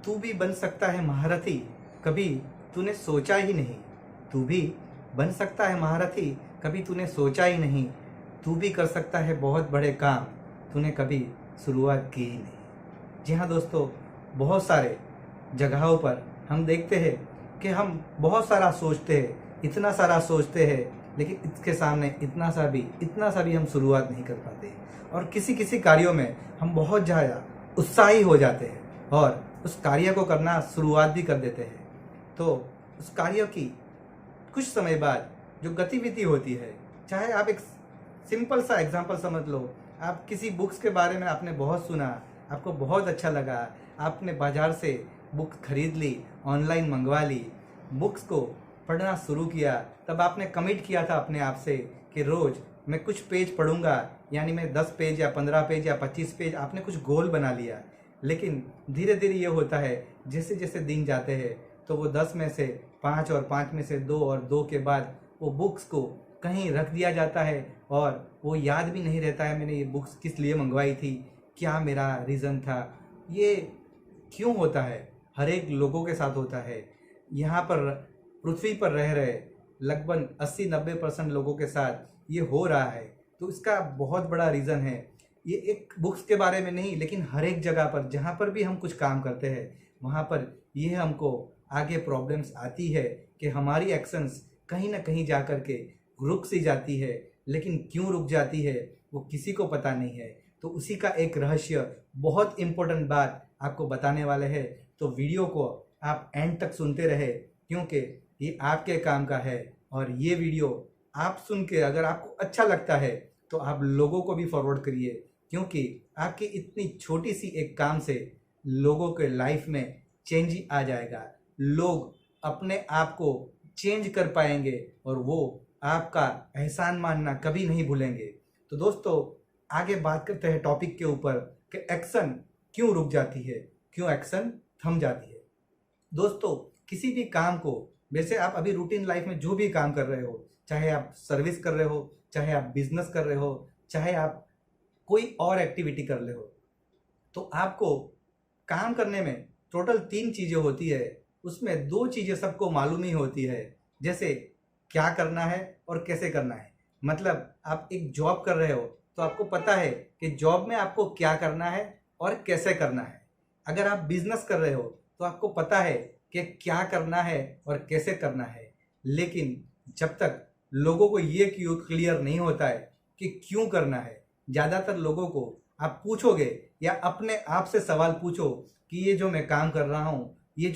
तू भी बन सकता है महारथी, कभी तूने सोचा ही नहीं। तू भी बन सकता है महारथी, कभी तूने सोचा ही नहीं। तू भी कर सकता है बहुत बड़े काम, तूने कभी शुरुआत की ही नहीं। जी हाँ दोस्तों, बहुत सारे जगहों पर हम देखते हैं कि हम बहुत सारा सोचते हैं, इतना सारा सोचते हैं, लेकिन इसके सामने इतना सा भी हम शुरुआत नहीं कर पाते। और किसी किसी कार्यों में हम बहुत ज़्यादा उत्साही हो जाते हैं और उस कार्य को करना शुरुआत भी कर देते हैं। तो उस कार्य की कुछ समय बाद जो गतिविधि होती है, चाहे आप एक सिंपल सा एग्जांपल समझ लो, आप किसी बुक्स के बारे में आपने बहुत सुना, आपको बहुत अच्छा लगा, आपने बाजार से बुक खरीद ली, ऑनलाइन मंगवा ली, बुक्स को पढ़ना शुरू किया। तब आपने कमिट किया था अपने आप से कि रोज़ मैं कुछ पेज पढ़ूंगा, यानी मैं 10 पेज या 15 पेज या 25 पेज, आपने कुछ गोल बना लिया। लेकिन धीरे धीरे ये होता है, जैसे जैसे दिन जाते हैं तो वो 10 में से 5 और 5 में से 2 और 2 के बाद वो बुक्स को कहीं रख दिया जाता है और वो याद भी नहीं रहता है मैंने ये बुक्स किस लिए मंगवाई थी, क्या मेरा रीज़न था। ये क्यों होता है? हर एक लोगों के साथ होता है। यहाँ पर पृथ्वी पर रह रहे लगभग 80-90% लोगों के साथ ये हो रहा है। तो इसका बहुत बड़ा रीज़न है। ये एक बुक्स के बारे में नहीं, लेकिन हर एक जगह पर जहाँ पर भी हम कुछ काम करते हैं वहाँ पर ये हमको आगे प्रॉब्लम्स आती है कि हमारी एक्शंस कहीं ना कहीं जा कर के रुक सी जाती है। लेकिन क्यों रुक जाती है वो किसी को पता नहीं है। तो उसी का एक रहस्य, बहुत इम्पोर्टेंट बात आपको बताने वाले हैं। तो वीडियो को आप एंड तक सुनते रहे, क्योंकि ये आपके काम का है। और ये वीडियो आप सुन के अगर आपको अच्छा लगता है तो आप लोगों को भी फॉरवर्ड करिए, क्योंकि आपकी इतनी छोटी सी एक काम से लोगों के लाइफ में चेंज आ जाएगा। लोग अपने आप को चेंज कर पाएंगे और वो आपका एहसान मानना कभी नहीं भूलेंगे। तो दोस्तों, आगे बात करते हैं टॉपिक के ऊपर कि एक्शन क्यों रुक जाती है, क्यों एक्शन थम जाती है। दोस्तों, किसी भी काम को, वैसे आप अभी रूटीन लाइफ में जो भी काम कर रहे हो, चाहे आप सर्विस कर रहे हो, चाहे आप बिजनेस कर रहे हो, चाहे आप कोई और एक्टिविटी कर रहे हो, तो आपको काम करने में टोटल 3 चीज़ें होती है। उसमें 2 चीज़ें सबको मालूम ही होती है, जैसे क्या करना है और कैसे करना है। मतलब आप एक जॉब कर रहे हो तो आपको पता है कि जॉब में आपको क्या करना है और कैसे करना है। अगर आप बिजनेस कर रहे हो तो आपको पता है कि क्या करना है और कैसे करना है। लेकिन जब तक लोगों को ये क्यों क्लियर नहीं होता है कि क्यों करना है, ज़्यादातर लोगों को आप पूछोगे या अपने आप से सवाल पूछो कि ये जो मैं काम कर रहा हूँ, ये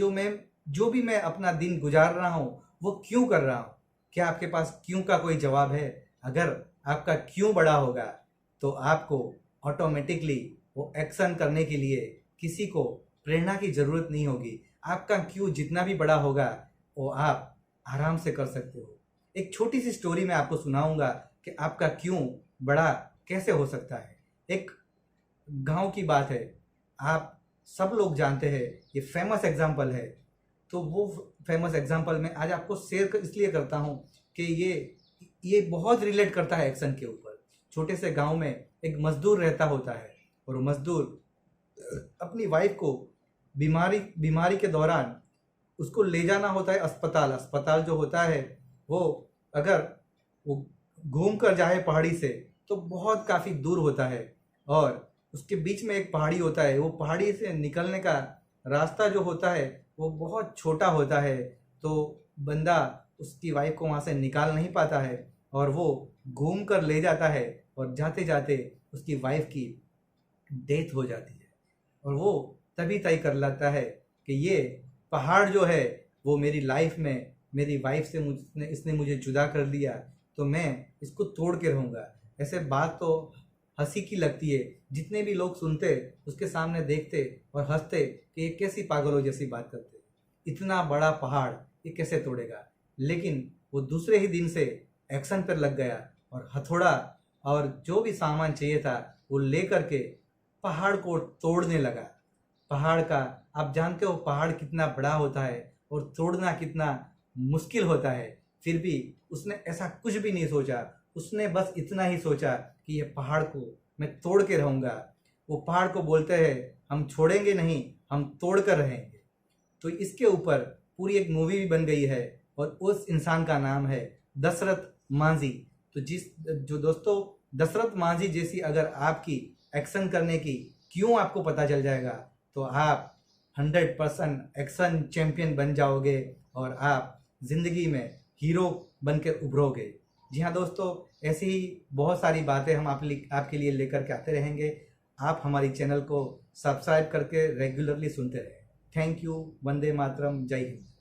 जो भी मैं अपना दिन गुजार रहा हूँ, वो क्यों कर रहा हूँ। क्या आपके पास क्यों का कोई जवाब है? अगर आपका क्यों बड़ा होगा तो आपको ऑटोमेटिकली वो एक्शन करने के लिए किसी को प्रेरणा की ज़रूरत नहीं होगी। आपका क्यों जितना भी बड़ा होगा वो आप आराम से कर सकते हो। एक छोटी सी स्टोरी मैं आपको सुनाऊंगा कि आपका क्यों बड़ा कैसे हो सकता है। एक गांव की बात है, आप सब लोग जानते हैं, ये फेमस एग्जाम्पल है। तो वो फेमस एग्जाम्पल मैं आज आपको शेयर इसलिए करता हूँ कि ये बहुत रिलेट करता है एक्शन के ऊपर। छोटे से गांव में एक मजदूर रहता होता है और वो मजदूर अपनी वाइफ को बीमारी के दौरान उसको ले जाना होता है अस्पताल जो होता है वो, अगर वो घूम कर जाए पहाड़ी से तो बहुत काफ़ी दूर होता है और उसके बीच में एक पहाड़ी होता है। वो पहाड़ी से निकलने का रास्ता जो होता है वो बहुत छोटा होता है। तो बंदा उसकी वाइफ को वहाँ से निकाल नहीं पाता है और वो घूम कर ले जाता है और जाते जाते उसकी वाइफ की डेथ हो जाती है। और वो तभी तय कर लेता है कि ये पहाड़ जो है वो मेरी लाइफ में, मेरी वाइफ से इसने मुझे जुदा कर दिया, तो मैं इसको तोड़ के रहूँगा। ऐसे बात तो हंसी की लगती है, जितने भी लोग सुनते उसके सामने देखते और हंसते कि ये कैसी पागलों जैसी बात करते, इतना बड़ा पहाड़ ये कैसे तोड़ेगा। लेकिन वो दूसरे ही दिन से एक्शन पर लग गया और हथौड़ा और जो भी सामान चाहिए था वो ले करके पहाड़ को तोड़ने लगा। पहाड़ का आप जानते हो पहाड़ कितना बड़ा होता है और तोड़ना कितना मुश्किल होता है। फिर भी उसने ऐसा कुछ भी नहीं सोचा, उसने बस इतना ही सोचा कि ये पहाड़ को मैं तोड़ के रहूँगा। वो पहाड़ को बोलते हैं हम छोड़ेंगे नहीं, हम तोड़ कर रहेंगे। तो इसके ऊपर पूरी एक मूवी भी बन गई है और उस इंसान का नाम है दशरथ मांझी। तो जो दोस्तों दशरथ मांझी जैसी अगर आपकी एक्शन करने की क्यों आपको पता चल जाएगा तो आप 100% एक्शन चैंपियन बन जाओगे और आप जिंदगी में हीरो बनकर उभरोगे। जी हाँ दोस्तों, ऐसी ही बहुत सारी बातें हम आपके लिए लेकर के आते रहेंगे। आप हमारी चैनल को सब्सक्राइब करके रेगुलरली सुनते रहें। Thank you. वंदे मातरम। जय हिंद।